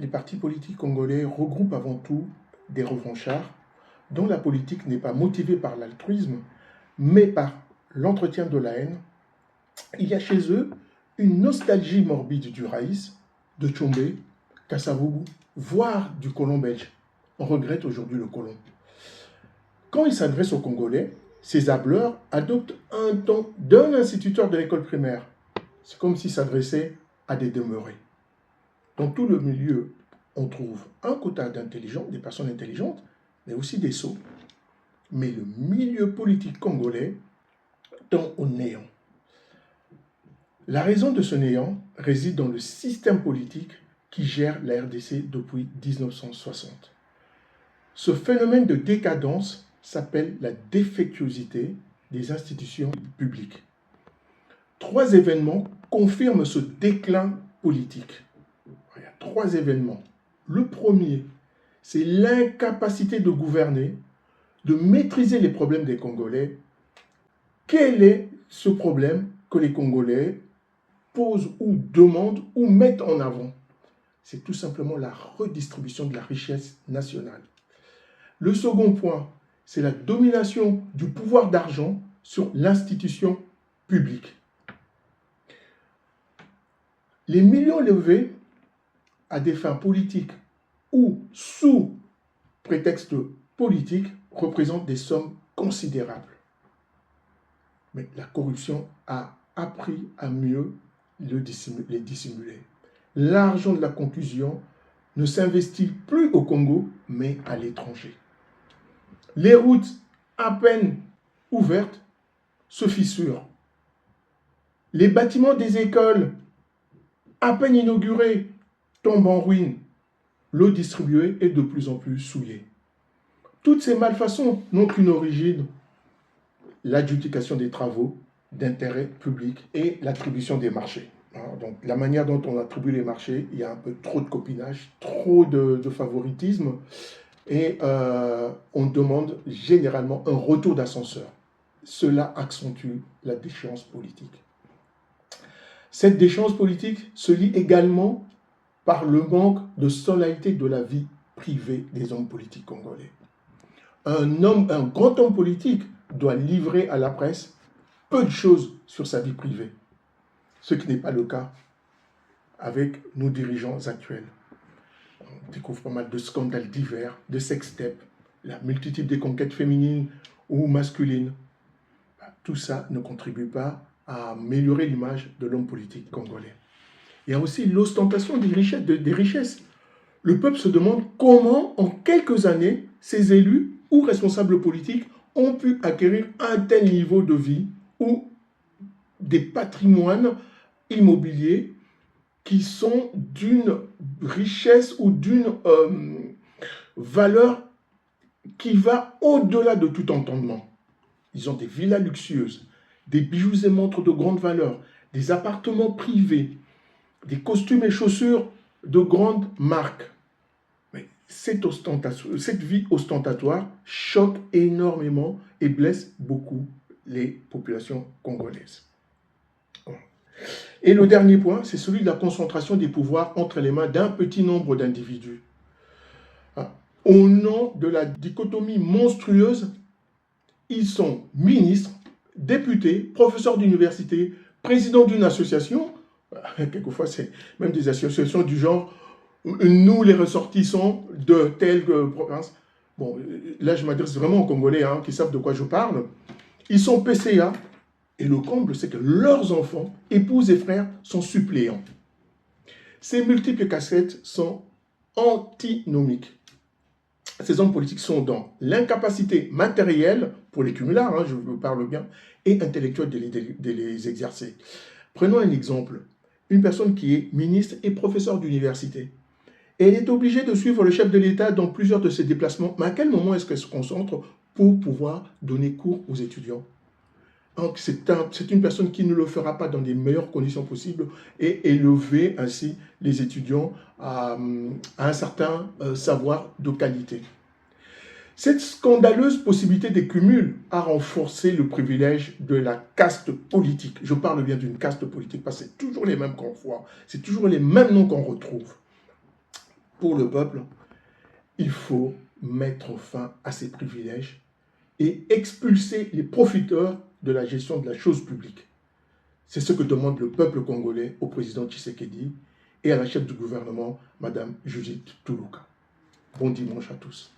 Les partis politiques congolais regroupent avant tout des revanchards dont la politique n'est pas motivée par l'altruisme, mais par l'entretien de la haine. Il y a chez eux une nostalgie morbide du Raïs, de Tchombé, Kassavoubou, voire du colon belge. On regrette aujourd'hui le colon. Quand ils s'adressent aux Congolais, ces hableurs adoptent un ton d'un instituteur de l'école primaire. C'est comme s'ils s'adressaient à des demeurés. Dans tout le milieu, on trouve un quota d'intelligents, des personnes intelligentes, mais aussi des sots. Mais le milieu politique congolais tend au néant. La raison de ce néant réside dans le système politique qui gère la RDC depuis 1960. Ce phénomène de décadence s'appelle la défectuosité des institutions publiques. 3 événements confirment ce déclin politique. Il y a 3 événements. Le premier, c'est l'incapacité de gouverner, de maîtriser les problèmes des Congolais. Quel est ce problème que les Congolais posent ou demandent ou mettent en avant? C'est tout simplement la redistribution de la richesse nationale. Le second point, c'est la domination du pouvoir d'argent sur l'institution publique. Les millions levés à des fins politiques ou sous prétexte politique représentent des sommes considérables. Mais la corruption a appris à mieux les dissimuler. L'argent de la conclusion ne s'investit plus au Congo, mais à l'étranger. Les routes, à peine ouvertes, se fissurent. Les bâtiments des écoles, à peine inaugurés, tombent en ruine. L'eau distribuée est de plus en plus souillée. Toutes ces malfaçons n'ont qu'une origine: l'adjudication des travaux d'intérêt public et l'attribution des marchés. Donc, la manière dont on attribue les marchés, il y a un peu trop de copinage, trop de favoritisme, et on demande généralement un retour d'ascenseur. Cela accentue la déchéance politique. Cette déchéance politique se lie également par le manque de solennité de la vie privée des hommes politiques congolais. Un grand homme politique doit livrer à la presse peu de choses sur sa vie privée, ce qui n'est pas le cas avec nos dirigeants actuels. On découvre pas mal de scandales divers, de sextapes, la multitude des conquêtes féminines ou masculines. Tout ça ne contribue pas à améliorer l'image de l'homme politique congolais. Il y a aussi l'ostentation des richesses. Le peuple se demande comment, en quelques années, ces élus ou responsables politiques ont pu acquérir un tel niveau de vie ou des patrimoines immobiliers qui sont d'une richesse ou d'une valeur qui va au-delà de tout entendement. Ils ont des villas luxueuses, des bijoux et montres de grande valeur, des appartements privés, des costumes et chaussures de grandes marques. Mais cette vie ostentatoire choque énormément et blesse beaucoup les populations congolaises. Et le dernier point, c'est celui de la concentration des pouvoirs entre les mains d'un petit nombre d'individus. Au nom de la dichotomie monstrueuse, ils sont ministres, députés, professeurs d'université, présidents d'une association. Quelquefois, c'est même des associations du genre « nous, les ressortissants de telle province ». Bon, là, je m'adresse vraiment aux Congolais qui savent de quoi je parle. Ils sont PCA, et le comble, c'est que leurs enfants, épouses et frères sont suppléants. Ces multiples casquettes sont antinomiques. Ces hommes politiques sont dans l'incapacité matérielle, pour les cumulards, je vous parle bien, et intellectuelle de les exercer. Prenons un exemple. Une personne qui est ministre et professeur d'université. Elle est obligée de suivre le chef de l'État dans plusieurs de ses déplacements. Mais à quel moment est-ce qu'elle se concentre pour pouvoir donner cours aux étudiants? Donc, c'est une personne qui ne le fera pas dans les meilleures conditions possibles et élever ainsi les étudiants à un certain savoir de qualité. Cette scandaleuse possibilité des cumuls a renforcé le privilège de la caste politique. Je parle bien d'une caste politique parce que c'est toujours les mêmes qu'on voit, c'est toujours les mêmes noms qu'on retrouve. pour le peuple, il faut mettre fin à ces privilèges et expulser les profiteurs de la gestion de la chose publique. C'est ce que demande le peuple congolais au président Tshisekedi et à la chef du gouvernement, Madame Judith Toulouka. Bon dimanche à tous.